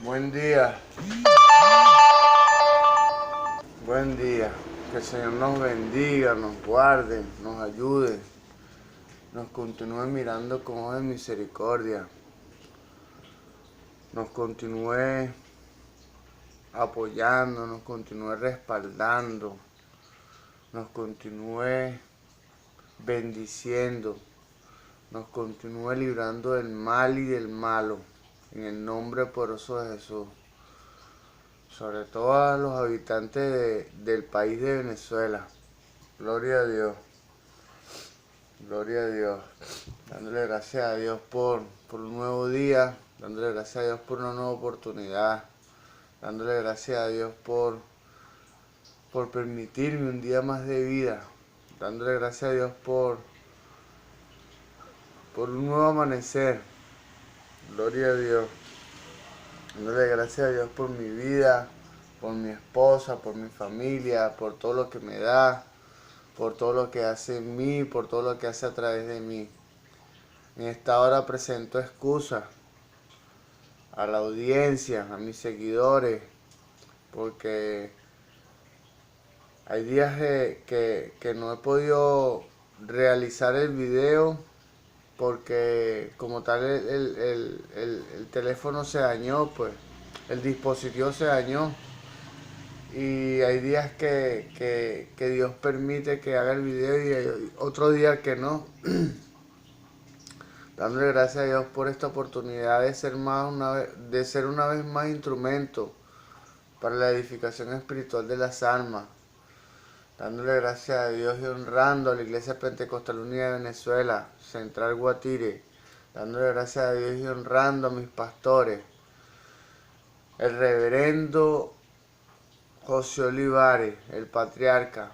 Buen día, buen día. Que el Señor nos bendiga, nos guarde, nos ayude, nos continúe mirando con ojos de misericordia, nos continúe apoyando, nos continúe respaldando, nos continúe bendiciendo, nos continúe librando del mal y del malo, en el nombre poderoso de Jesús. Sobre todo a los habitantes del país de Venezuela. Gloria a Dios. Gloria a Dios. Dándole gracias a Dios por un nuevo día. Dándole gracias a Dios por una nueva oportunidad. Dándole gracias a Dios por permitirme un día más de vida. Dándole gracias a Dios por un nuevo amanecer. Gloria a Dios. Dándole gracias a Dios por mi vida, por mi esposa, por mi familia, por todo lo que me da, por todo lo que hace en mí, por todo lo que hace a través de mí. En esta hora presento excusas a la audiencia, a mis seguidores, porque hay días que no he podido realizar el video porque como tal el teléfono se dañó, pues el dispositivo se dañó. Y hay días que Dios permite que haga el video y hay otro día que no. Dándole gracias a Dios por esta oportunidad de ser una vez más instrumento para la edificación espiritual de las almas. Dándole gracias a Dios y honrando a la Iglesia Pentecostal Unida de Venezuela, Central Guatire. Dándole gracias a Dios y honrando a mis pastores. El reverendo José Olivares, el patriarca.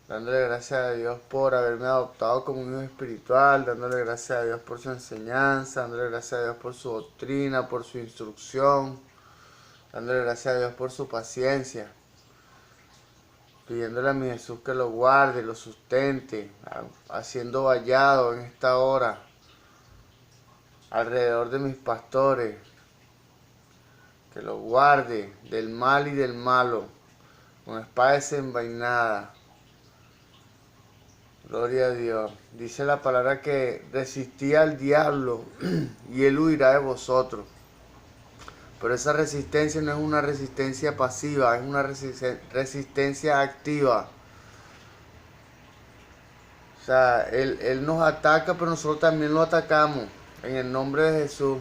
Dándole gracias a Dios por haberme adoptado como un hijo espiritual, dándole gracias a Dios por su enseñanza, dándole gracias a Dios por su doctrina, por su instrucción, dándole gracias a Dios por su paciencia, pidiéndole a mi Jesús que lo guarde, lo sustente, haciendo vallado en esta hora alrededor de mis pastores, que lo guarde del mal y del malo, con espada desenvainada. Gloria a Dios. Dice la palabra que resistí al diablo y él huirá de vosotros. Pero esa resistencia no es una resistencia pasiva, es una resistencia activa. O sea, él nos ataca, pero nosotros también lo atacamos en el nombre de Jesús.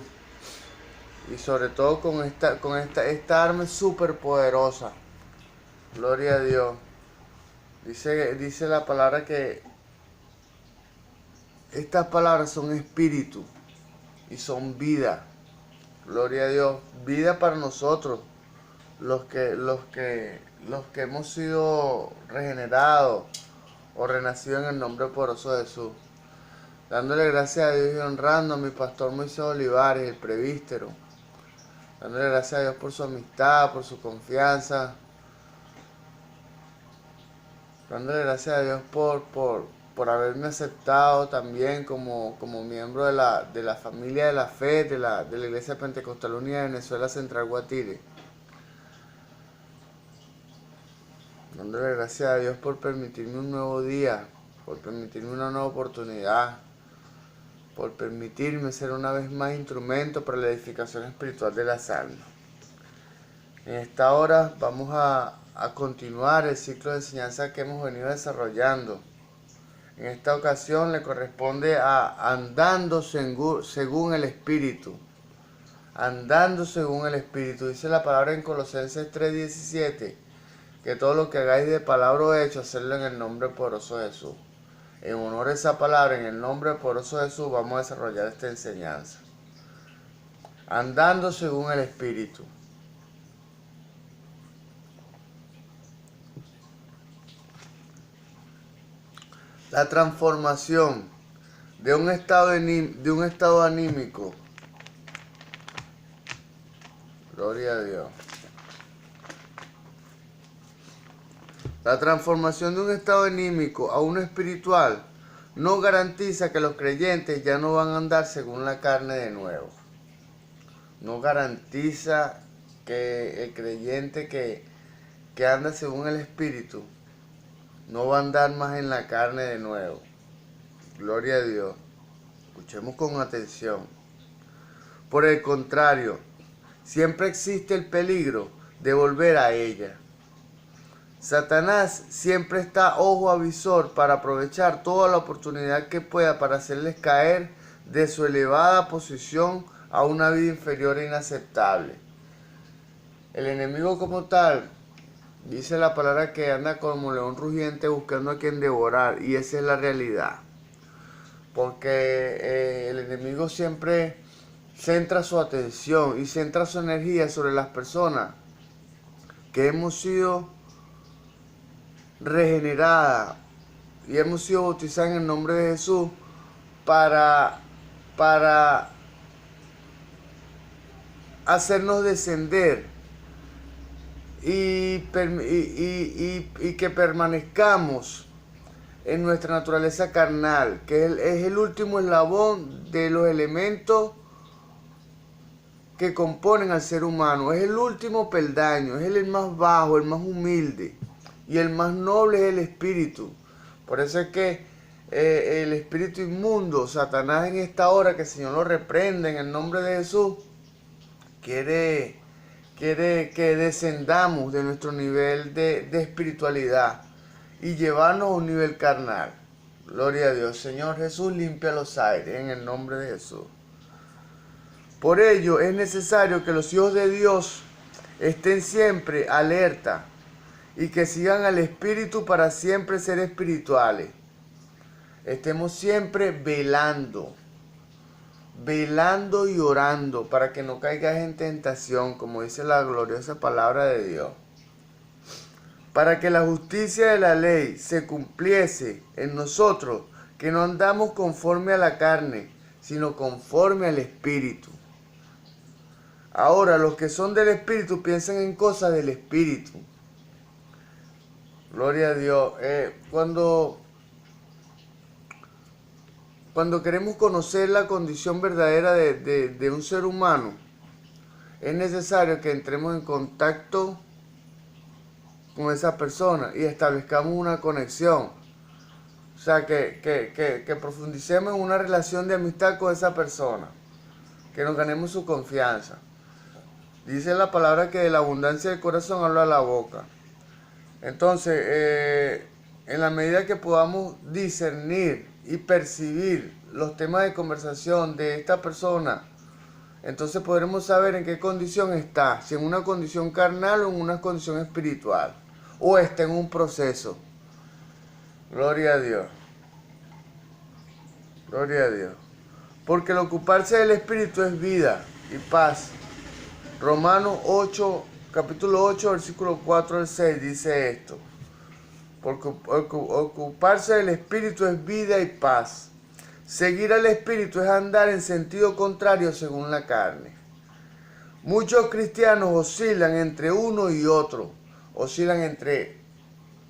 Y sobre todo con esta arma súper poderosa. Gloria a Dios. Dice la palabra que estas palabras son espíritu y son vida. Gloria a Dios. Vida para nosotros, los que hemos sido regenerados o renacidos en el nombre poderoso de Jesús. Dándole gracias a Dios y honrando a mi pastor Moisés Olivares, el presbítero. Dándole gracias a Dios por su amistad, por su confianza. Dándole gracias a Dios por haberme aceptado también como miembro de la familia de la fe de la Iglesia Pentecostal Unida de Venezuela, Central Guatire. Dándole gracias a Dios por permitirme un nuevo día, por permitirme una nueva oportunidad, por permitirme ser una vez más instrumento para la edificación espiritual de las almas. En esta hora vamos a continuar el ciclo de enseñanza que hemos venido desarrollando. En esta ocasión le corresponde a andando según el Espíritu. Andando según el Espíritu. Dice la palabra en Colosenses 3:17, que todo lo que hagáis de palabra o hecho, hacerlo en el nombre poderoso de Jesús. En honor a esa palabra, en el nombre poderoso de Jesús, vamos a desarrollar esta enseñanza. Andando según el Espíritu. La transformación de un estado anímico. Gloria a Dios. La transformación de un estado anímico a uno espiritual no garantiza que los creyentes ya no van a andar según la carne de nuevo. no garantiza que el creyente que anda según el Espíritu no va a andar más en la carne de nuevo. Gloria a Dios. Escuchemos con atención. Por el contrario, siempre existe el peligro de volver a ella. Satanás siempre está ojo avisor para aprovechar toda la oportunidad que pueda para hacerles caer de su elevada posición a una vida inferior e inaceptable. El enemigo como tal, dice la palabra que anda como león rugiente buscando a quien devorar, y esa es la realidad. Porque el enemigo siempre centra su atención y centra su energía sobre las personas que hemos sido regeneradas y hemos sido bautizadas en el nombre de Jesús para hacernos descender y que permanezcamos en nuestra naturaleza carnal, que es el último eslabón de los elementos que componen al ser humano. Es el último peldaño, es el más bajo, el más humilde, y el más noble es el espíritu. Por eso es que el espíritu inmundo, Satanás, en esta hora, que el Señor lo reprenda en el nombre de Jesús, quiere que descendamos de nuestro nivel de espiritualidad y llevarnos a un nivel carnal. Gloria a Dios. Señor Jesús, limpia los aires en el nombre de Jesús. Por ello es necesario que los hijos de Dios estén siempre alerta y que sigan al Espíritu para siempre ser espirituales. Estemos siempre velando y orando para que no caigas en tentación, como dice la gloriosa palabra de Dios. Para que la justicia de la ley se cumpliese en nosotros, que no andamos conforme a la carne, sino conforme al Espíritu. Ahora, los que son del Espíritu piensan en cosas del Espíritu. Gloria a Dios. Cuando queremos conocer la condición verdadera de un ser humano, es necesario que entremos en contacto con esa persona y establezcamos una conexión. O sea, que profundicemos en una relación de amistad con esa persona, que nos ganemos su confianza. Dice la palabra que de la abundancia del corazón habla la boca. Entonces, en la medida que podamos discernir y percibir los temas de conversación de esta persona, entonces podremos saber en qué condición está, si en una condición carnal o en una condición espiritual, o está en un proceso. Gloria a Dios. Gloria a Dios. Porque el ocuparse del Espíritu es vida y paz. Romanos 8, capítulo 8, versículo 4 al 6 dice esto. Porque ocuparse del Espíritu es vida y paz. Seguir al Espíritu es andar en sentido contrario según la carne. Muchos cristianos oscilan entre uno y otro. Oscilan entre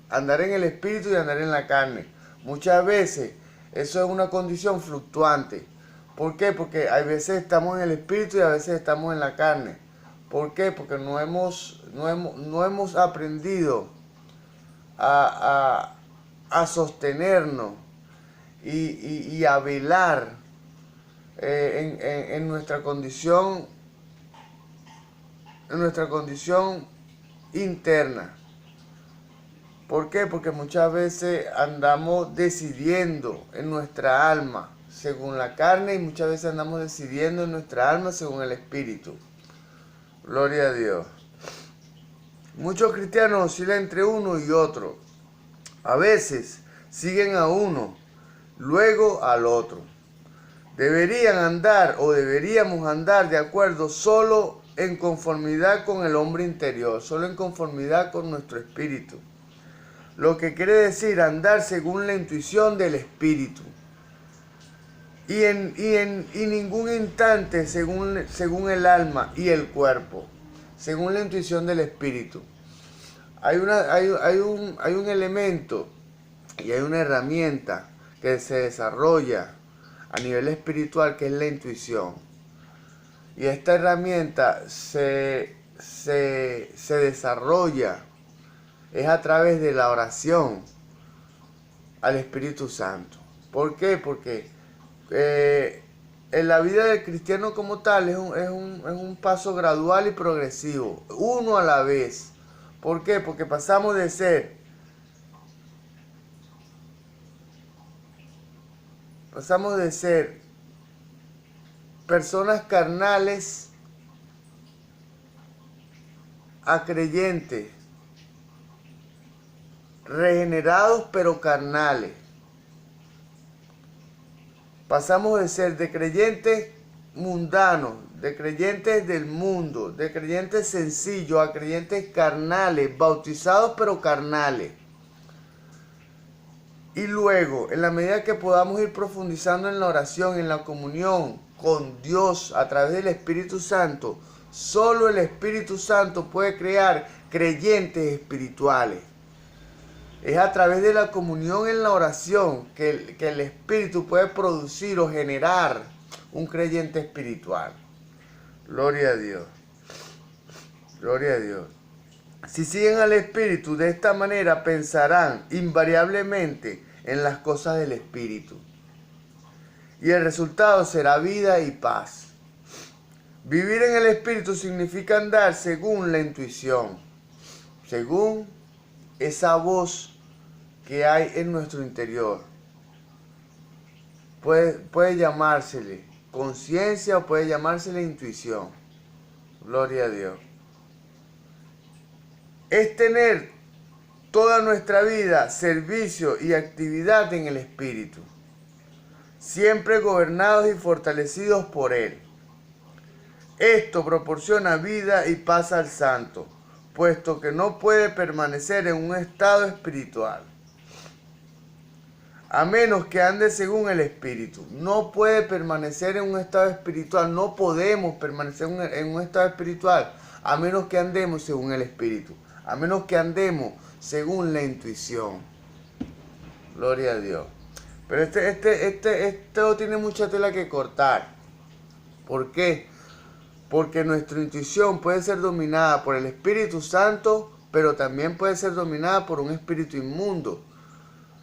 andar en el Espíritu y andar en la carne. Muchas veces eso es una condición fluctuante. ¿Por qué? Porque a veces estamos en el Espíritu y a veces estamos en la carne. ¿Por qué? Porque no hemos aprendido a sostenernos y a velar en nuestra condición interna. ¿Por qué? Porque muchas veces andamos decidiendo en nuestra alma según la carne y muchas veces andamos decidiendo en nuestra alma según el Espíritu. Gloria a Dios. Muchos cristianos oscilan entre uno y otro. A veces siguen a uno, luego al otro. Deberíamos andar de acuerdo solo en conformidad con el hombre interior, solo en conformidad con nuestro espíritu. Lo que quiere decir andar según la intuición del espíritu. Y ningún instante según el alma y el cuerpo, según la intuición del espíritu. Hay un elemento y hay una herramienta que se desarrolla a nivel espiritual, que es la intuición. Y esta herramienta se desarrolla es a través de la oración al Espíritu Santo. ¿Por qué? Porque en la vida del cristiano como tal es un paso gradual y progresivo, uno a la vez. ¿Por qué? Porque pasamos de ser personas carnales a creyentes, regenerados pero carnales. Pasamos de ser de creyentes mundanos, de creyentes del mundo, de creyentes sencillos a creyentes carnales, bautizados pero carnales. Y luego, en la medida que podamos ir profundizando en la oración, en la comunión con Dios a través del Espíritu Santo, solo el Espíritu Santo puede crear creyentes espirituales. Es a través de la comunión en la oración que el Espíritu puede producir o generar un creyente espiritual. Gloria a Dios. Gloria a Dios. Si siguen al Espíritu de esta manera, pensarán invariablemente en las cosas del Espíritu. Y el resultado será vida y paz. Vivir en el Espíritu significa andar según la intuición, según esa voz que hay en nuestro interior. Puede llamársele conciencia o puede llamársele intuición. Gloria a Dios. Es tener toda nuestra vida servicio y actividad en el Espíritu, siempre gobernados y fortalecidos por Él. Esto proporciona vida y paz al santo, puesto que no puede permanecer en un estado espiritual a menos que ande según el Espíritu. No puede permanecer en un estado espiritual, no podemos permanecer en un estado espiritual a menos que andemos según el Espíritu, a menos que andemos según la intuición. Gloria a Dios. Pero esto tiene mucha tela que cortar. ¿Por qué? Porque nuestra intuición puede ser dominada por el Espíritu Santo, pero también puede ser dominada por un espíritu inmundo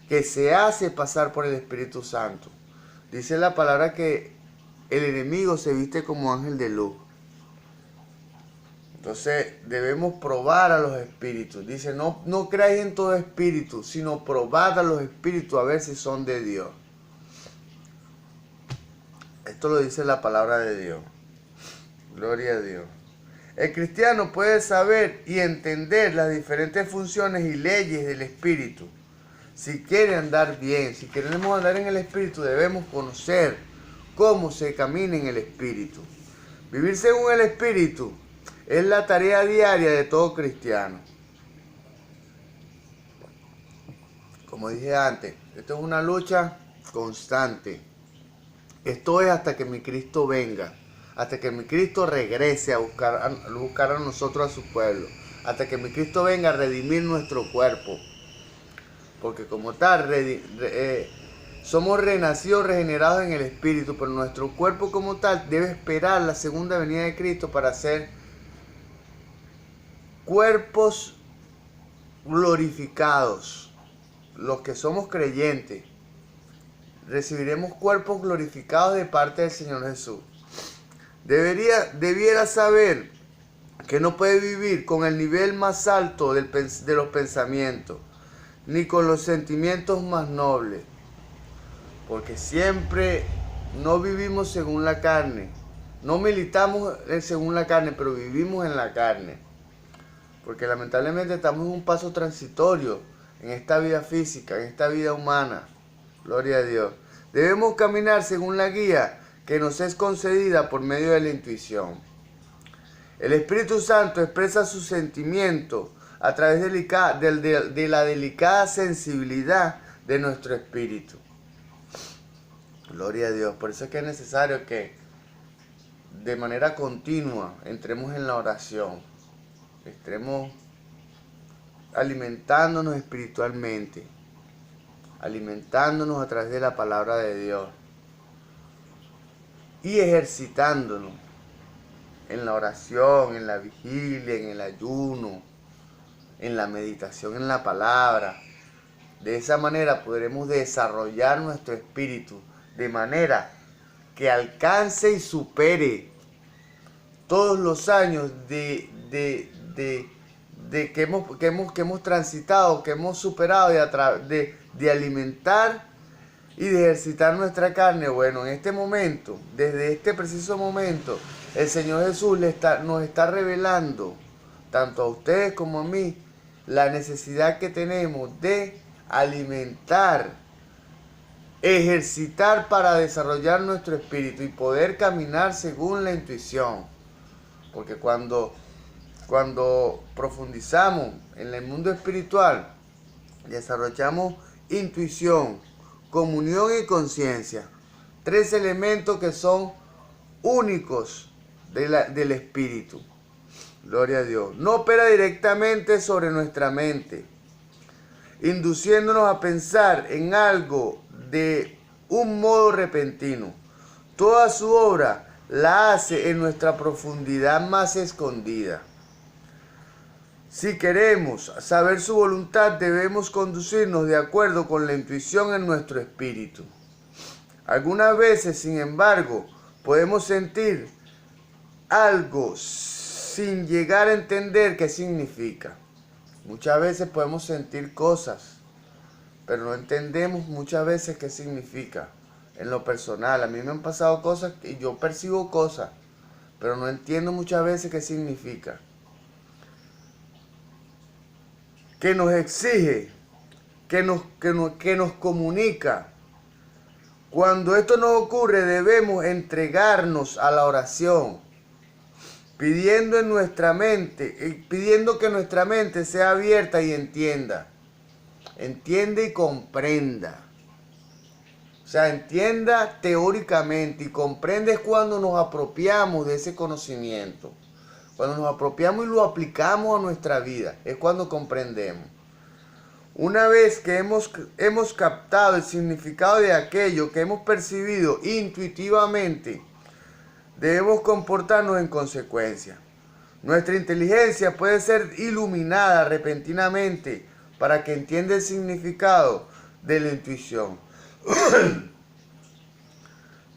que se hace pasar por el Espíritu Santo. Dice la palabra que el enemigo se viste como ángel de luz. Entonces debemos probar a los espíritus. Dice, no creáis en todo espíritu, sino probad a los espíritus a ver si son de Dios. Esto lo dice la palabra de Dios. Gloria a Dios. El cristiano puede saber y entender las diferentes funciones y leyes del espíritu. Si quiere andar bien, si queremos andar en el Espíritu, debemos conocer cómo se camina en el Espíritu. Vivir según el Espíritu es la tarea diaria de todo cristiano. Como dije antes, esto es una lucha constante. Esto es hasta que mi Cristo venga, hasta que mi Cristo regrese a buscar a nosotros, a su pueblo, hasta que mi Cristo venga a redimir nuestro cuerpo. Porque como tal, somos renacidos, regenerados en el Espíritu, pero nuestro cuerpo como tal debe esperar la segunda venida de Cristo para ser cuerpos glorificados. Los que somos creyentes, recibiremos cuerpos glorificados de parte del Señor Jesús. Debiera saber que no puede vivir con el nivel más alto de los pensamientos, ni con los sentimientos más nobles, porque siempre no vivimos según la carne, no militamos según la carne, pero vivimos en la carne, porque lamentablemente estamos en un paso transitorio en esta vida física, en esta vida humana. Gloria a Dios. Debemos caminar según la guía que nos es concedida por medio de la intuición. El Espíritu Santo expresa sus sentimientos a través de la delicada sensibilidad de nuestro espíritu. Gloria a Dios. Por eso es que es necesario que de manera continua entremos en la oración. Estemos alimentándonos espiritualmente. Alimentándonos a través de la palabra de Dios. Y ejercitándonos en la oración, en la vigilia, en el ayuno, en la meditación en la palabra. De esa manera podremos desarrollar nuestro espíritu de manera que alcance y supere todos los años que hemos transitado, que hemos superado de alimentar y de ejercitar nuestra carne. Bueno, en este momento, desde este preciso momento, el Señor Jesús nos está revelando, tanto a ustedes como a mí, la necesidad que tenemos de alimentar, ejercitar para desarrollar nuestro espíritu y poder caminar según la intuición. Porque cuando profundizamos en el mundo espiritual, desarrollamos intuición, comunión y conciencia. 3 elementos que son únicos del espíritu. Gloria a Dios. No opera directamente sobre nuestra mente, induciéndonos a pensar en algo de un modo repentino. Toda su obra la hace en nuestra profundidad más escondida. Si queremos saber su voluntad, debemos conducirnos de acuerdo con la intuición en nuestro espíritu. Algunas veces, sin embargo, podemos sentir algo sin llegar a entender qué significa. Muchas veces podemos sentir cosas, pero no entendemos muchas veces qué significa. En lo personal, a mí me han pasado cosas y yo percibo cosas, pero no entiendo muchas veces qué significa. Que nos exige, que nos comunica. Cuando esto nos ocurre, debemos entregarnos a la oración, pidiendo que nuestra mente sea abierta y entienda y comprenda. O sea, entienda teóricamente y comprende cuando nos apropiamos de ese conocimiento. Cuando nos apropiamos y lo aplicamos a nuestra vida, es cuando comprendemos. Una vez que hemos captado el significado de aquello que hemos percibido intuitivamente, debemos comportarnos en consecuencia. Nuestra inteligencia puede ser iluminada repentinamente para que entienda el significado de la intuición.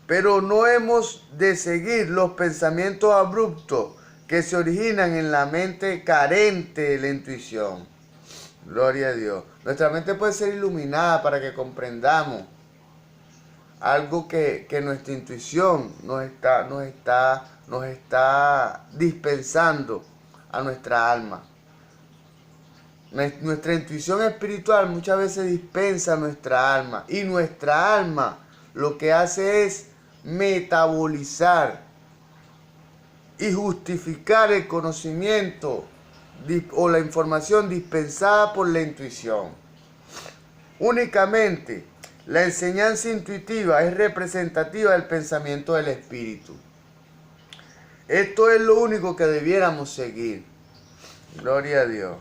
Pero no hemos de seguir los pensamientos abruptos que se originan en la mente carente de la intuición. Gloria a Dios. Nuestra mente puede ser iluminada para que comprendamos algo que nuestra intuición nos está dispensando a nuestra alma. Nuestra intuición espiritual muchas veces dispensa a nuestra alma, y nuestra alma lo que hace es metabolizar y justificar el conocimiento o la información dispensada por la intuición. Únicamente la enseñanza intuitiva es representativa del pensamiento del espíritu. Esto es lo único que debiéramos seguir. Gloria a Dios.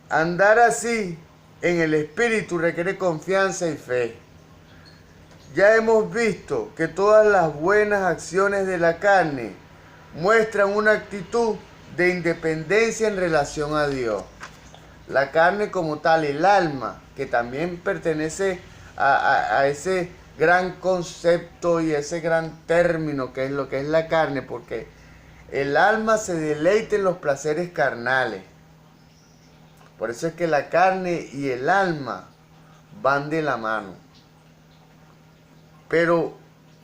Andar así en el espíritu requiere confianza y fe. Ya hemos visto que todas las buenas acciones de la carne muestran una actitud de independencia en relación a Dios. La carne como tal, el alma, que también pertenece a ese gran concepto y ese gran término que es lo que es la carne, porque el alma se deleita en los placeres carnales. Por eso es que la carne y el alma van de la mano. Pero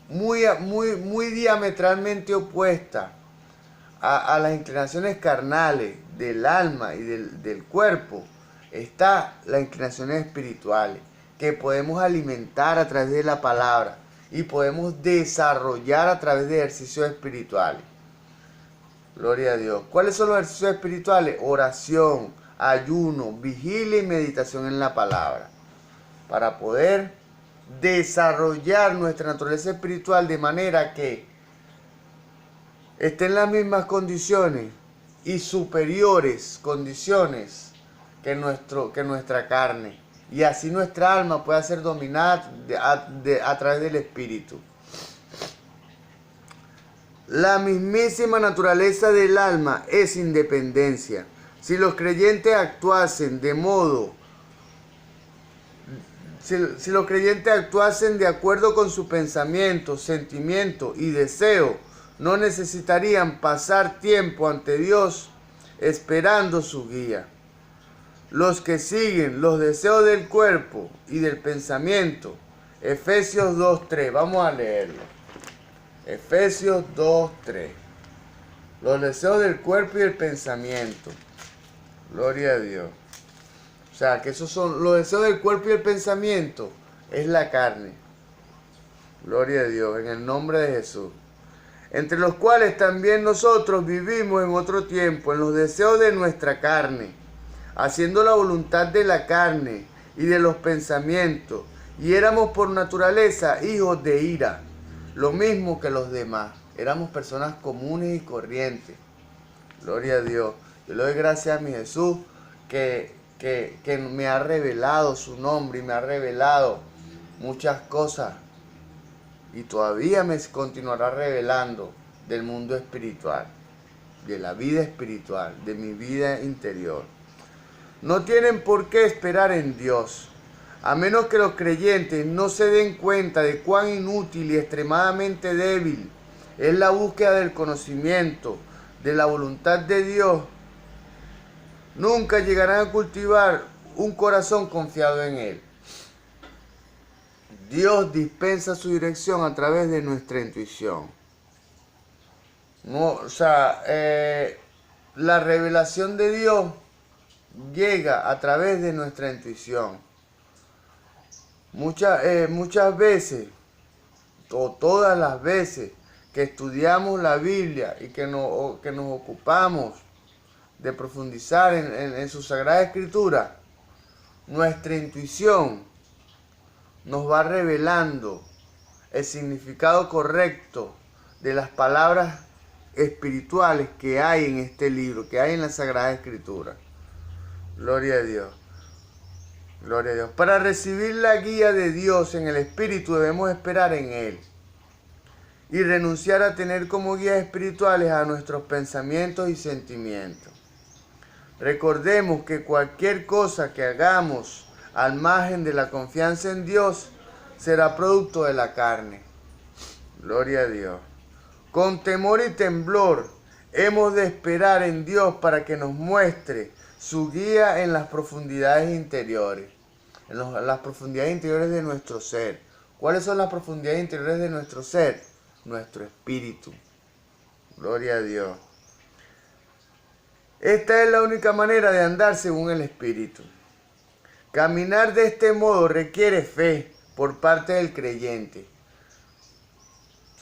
muy diametralmente opuesta a las inclinaciones carnales del alma y del cuerpo, está las inclinaciones espirituales, que podemos alimentar a través de la palabra y podemos desarrollar a través de ejercicios espirituales. Gloria a Dios. ¿Cuáles son los ejercicios espirituales? Oración, ayuno, vigilia y meditación en la palabra, para poder desarrollar nuestra naturaleza espiritual de manera que esté en las mismas condiciones y superiores condiciones que nuestra carne, y así nuestra alma pueda ser dominada a través del espíritu. La mismísima naturaleza del alma es independencia. Si los creyentes actuasen de modo, si los creyentes actuasen de acuerdo con su pensamiento, sentimiento y deseo, no necesitarían pasar tiempo ante Dios esperando su guía. Los que siguen los deseos del cuerpo y del pensamiento. Efesios 2:3. Vamos a leerlo. Efesios 2:3. Los deseos del cuerpo y del pensamiento. Gloria a Dios. O sea, que esos son los deseos del cuerpo y el pensamiento. Es la carne. Gloria a Dios. En el nombre de Jesús. Entre los cuales también nosotros vivimos en otro tiempo, en los deseos de nuestra carne, haciendo la voluntad de la carne y de los pensamientos, y éramos por naturaleza hijos de ira, lo mismo que los demás. Éramos personas comunes y corrientes. Gloria a Dios. Yo le doy gracias a mi Jesús que me ha revelado su nombre y me ha revelado muchas cosas. Y todavía me continuará revelando del mundo espiritual, de la vida espiritual, de mi vida interior. No tienen por qué esperar en Dios, a menos que los creyentes no se den cuenta de cuán inútil y extremadamente débil es la búsqueda del conocimiento, de la voluntad de Dios. Nunca llegarán a cultivar un corazón confiado en Él. Dios dispensa su dirección a través de nuestra intuición. No, o sea, la revelación de Dios llega a través de nuestra intuición. Muchas veces, o todas las veces que estudiamos la Biblia y que nos ocupamos de profundizar en su Sagrada Escritura, nuestra intuición nos va revelando el significado correcto de las palabras espirituales que hay en este libro, que hay en la Sagrada Escritura. Gloria a Dios. Gloria a Dios. Para recibir la guía de Dios en el Espíritu debemos esperar en Él y renunciar a tener como guías espirituales a nuestros pensamientos y sentimientos. Recordemos que cualquier cosa que hagamos al margen de la confianza en Dios será producto de la carne. Gloria a Dios. Con temor y temblor hemos de esperar en Dios para que nos muestre su guía en las profundidades interiores. En las profundidades interiores de nuestro ser. ¿Cuáles son las profundidades interiores de nuestro ser? Nuestro espíritu. Gloria a Dios. Esta es la única manera de andar según el Espíritu. Caminar de este modo requiere fe por parte del creyente.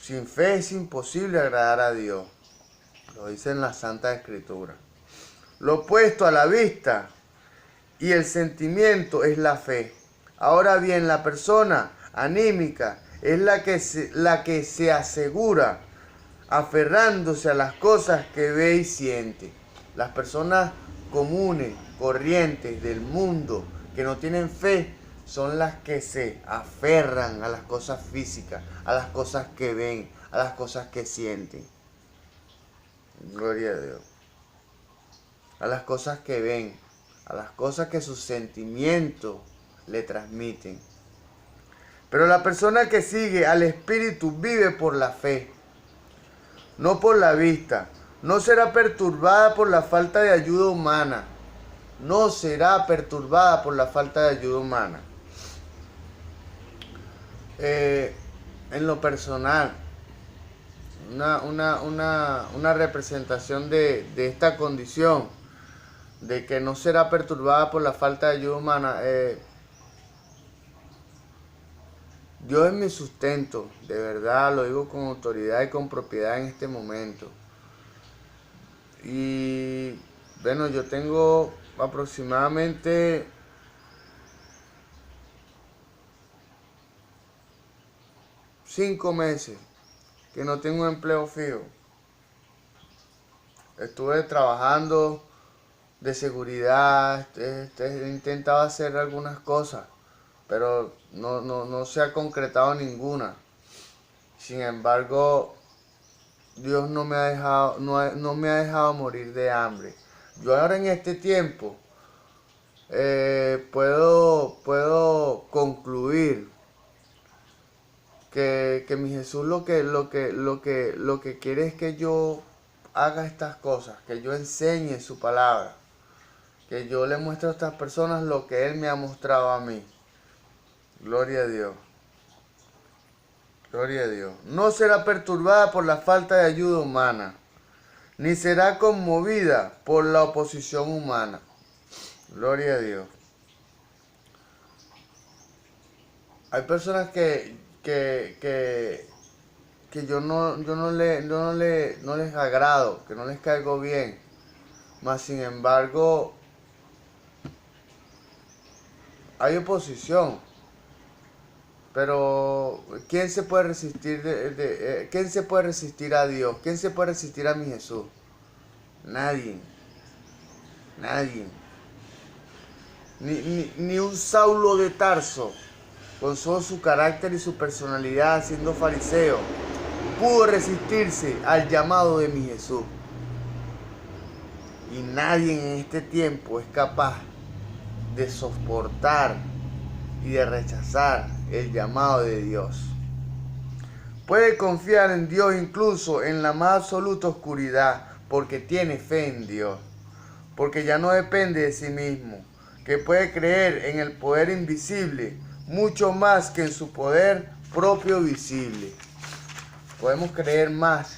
Sin fe es imposible agradar a Dios. Lo dice en la Santa Escritura. Lo opuesto a la vista y el sentimiento es la fe. Ahora bien, la persona anímica es la que se asegura aferrándose a las cosas que ve y siente. Las personas comunes, corrientes del mundo, que no tienen fe, son las que se aferran a las cosas físicas, a las cosas que ven, a las cosas que sienten. Gloria a Dios. A las cosas que ven, a las cosas que sus sentimientos le transmiten. Pero la persona que sigue al Espíritu vive por la fe, no por la vista. No será perturbada por la falta de ayuda humana. No será perturbada por la falta de ayuda humana. En lo personal, una representación de esta condición, de que no será perturbada por la falta de ayuda humana. Dios es mi sustento, de verdad, lo digo con autoridad y con propiedad en este momento. Y bueno, yo tengo aproximadamente 5 meses que no tengo un empleo fijo. Estuve trabajando de seguridad, he intentado hacer algunas cosas, pero no se ha concretado ninguna. Sin embargo, Dios no me ha dejado, no me ha dejado morir de hambre. Yo ahora en este tiempo puedo concluir que mi Jesús lo que quiere es que yo haga estas cosas, que yo enseñe su palabra, que yo le muestre a estas personas lo que Él me ha mostrado a mí. Gloria a Dios. Gloria a Dios. No será perturbada por la falta de ayuda humana, ni será conmovida por la oposición humana. Gloria a Dios. Hay personas que yo no les agrado, que no les caigo bien. Mas sin embargo, hay oposición. Pero ¿quién se puede resistir quién se puede resistir a Dios? ¿Quién se puede resistir a mi Jesús? Nadie. Nadie. Ni un Saulo de Tarso, con todo su carácter y su personalidad siendo fariseo, pudo resistirse al llamado de mi Jesús. Y nadie en este tiempo es capaz de soportar y de rechazar el llamado de Dios. Puede confiar en Dios incluso en la más absoluta oscuridad, porque tiene fe en Dios, porque ya no depende de sí mismo, que puede creer en el poder invisible mucho más que en su poder propio visible. Podemos creer más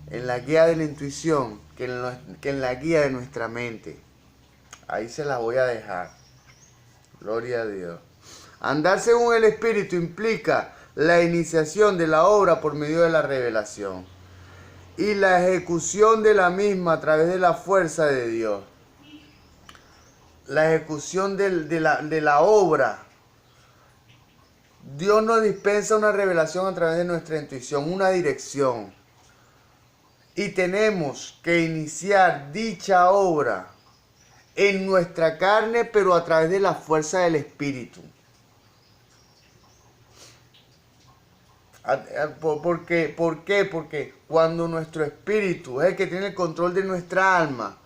en la guía de la intuición que en la guía de nuestra mente. Ahí se la voy a dejar. Gloria a Dios. Andar según el Espíritu implica la iniciación de la obra por medio de la revelación y la ejecución de la misma a través de la fuerza de Dios. La ejecución de la obra. Dios nos dispensa una revelación a través de nuestra intuición, una dirección. Y tenemos que iniciar dicha obra en nuestra carne, pero a través de la fuerza del Espíritu. ¿Por qué? Porque cuando nuestro espíritu es el que tiene el control de nuestra alma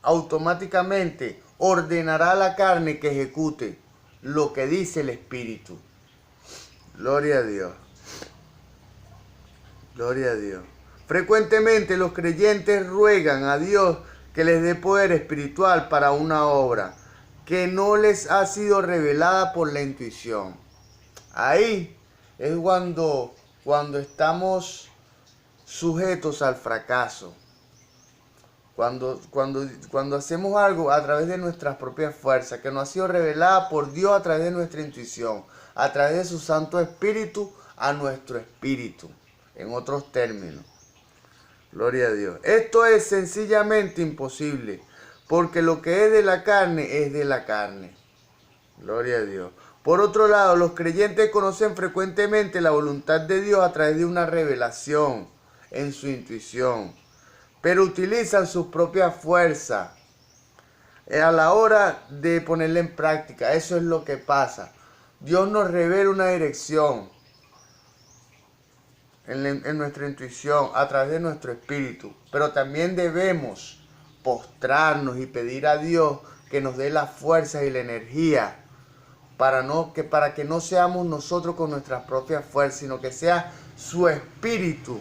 automáticamente ordenará a la carne que ejecute lo que dice el espíritu. Gloria a Dios. Gloria a Dios. Frecuentemente los creyentes ruegan a Dios que les dé poder espiritual para una obra que no les ha sido revelada por la intuición. Ahí es cuando estamos sujetos al fracaso. Cuando hacemos algo a través de nuestras propias fuerzas, que no ha sido revelada por Dios a través de nuestra intuición, a través de su Santo Espíritu, a nuestro espíritu, en otros términos. Gloria a Dios. Esto es sencillamente imposible, porque lo que es de la carne es de la carne. Gloria a Dios. Por otro lado, los creyentes conocen frecuentemente la voluntad de Dios a través de una revelación en su intuición, pero utilizan sus propias fuerzas a la hora de ponerla en práctica. Eso es lo que pasa. Dios nos revela una dirección en nuestra intuición a través de nuestro espíritu, pero también debemos postrarnos y pedir a Dios que nos dé la fuerza y la energía para que no seamos nosotros con nuestras propias fuerzas, sino que sea su espíritu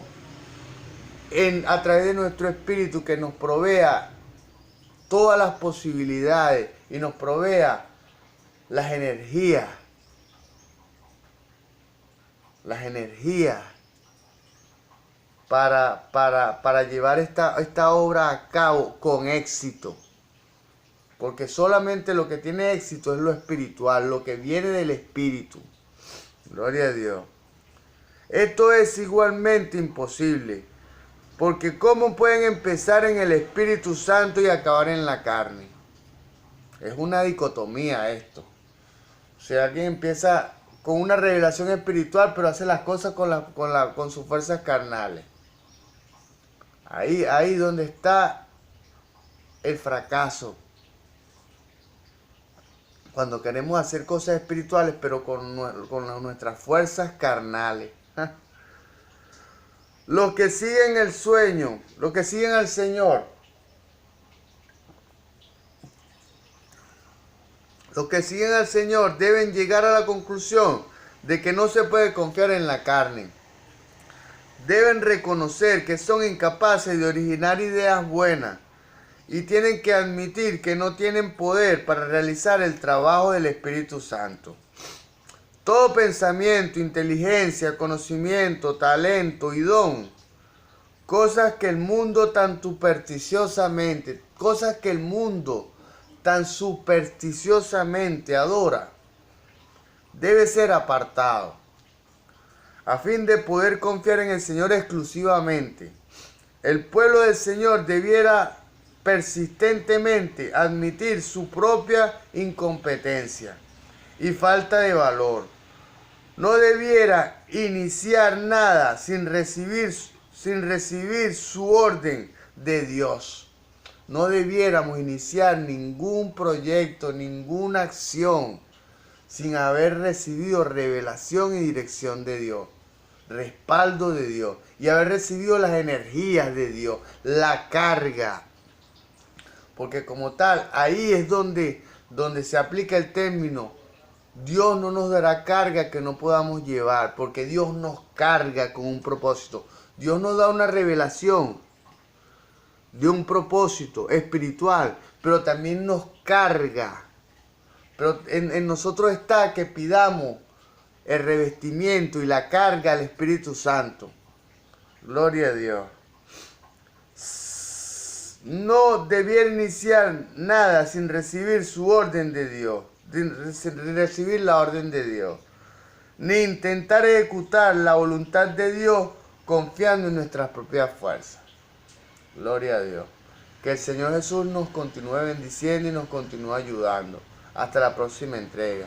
a través de nuestro espíritu que nos provea todas las posibilidades y nos provea las energías para llevar esta obra a cabo con éxito. Porque solamente lo que tiene éxito es lo espiritual, lo que viene del espíritu. Gloria a Dios. Esto es igualmente imposible, porque ¿cómo pueden empezar en el Espíritu Santo y acabar en la carne? Es una dicotomía esto. O sea, alguien empieza con una revelación espiritual, pero hace las cosas con sus fuerzas carnales. Ahí donde está el fracaso. Cuando queremos hacer cosas espirituales, pero con nuestras fuerzas carnales. Los que siguen el sueño, los que siguen al Señor, los que siguen al Señor deben llegar a la conclusión de que no se puede confiar en la carne. Deben reconocer que son incapaces de originar ideas buenas y tienen que admitir que no tienen poder para realizar el trabajo del Espíritu Santo. Todo pensamiento, inteligencia, conocimiento, talento y don, cosas que el mundo tan supersticiosamente adora, debe ser apartado, a fin de poder confiar en el Señor exclusivamente. El pueblo del Señor debiera persistentemente admitir su propia incompetencia y falta de valor. No debiera iniciar nada sin recibir su orden de Dios. No debiéramos iniciar ningún proyecto, ninguna acción, sin haber recibido revelación y dirección de Dios, respaldo de Dios, y haber recibido las energías de Dios, la carga. Porque como tal, ahí es donde se aplica el término: Dios no nos dará carga que no podamos llevar, porque Dios nos carga con un propósito. Dios nos da una revelación de un propósito espiritual, pero también nos carga. Pero en nosotros está que pidamos el revestimiento y la carga al Espíritu Santo. Gloria a Dios. No debiera iniciar nada sin recibir su orden de Dios, sin recibir la orden de Dios, ni intentar ejecutar la voluntad de Dios confiando en nuestras propias fuerzas. Gloria a Dios. Que el Señor Jesús nos continúe bendiciendo y nos continúe ayudando. Hasta la próxima entrega.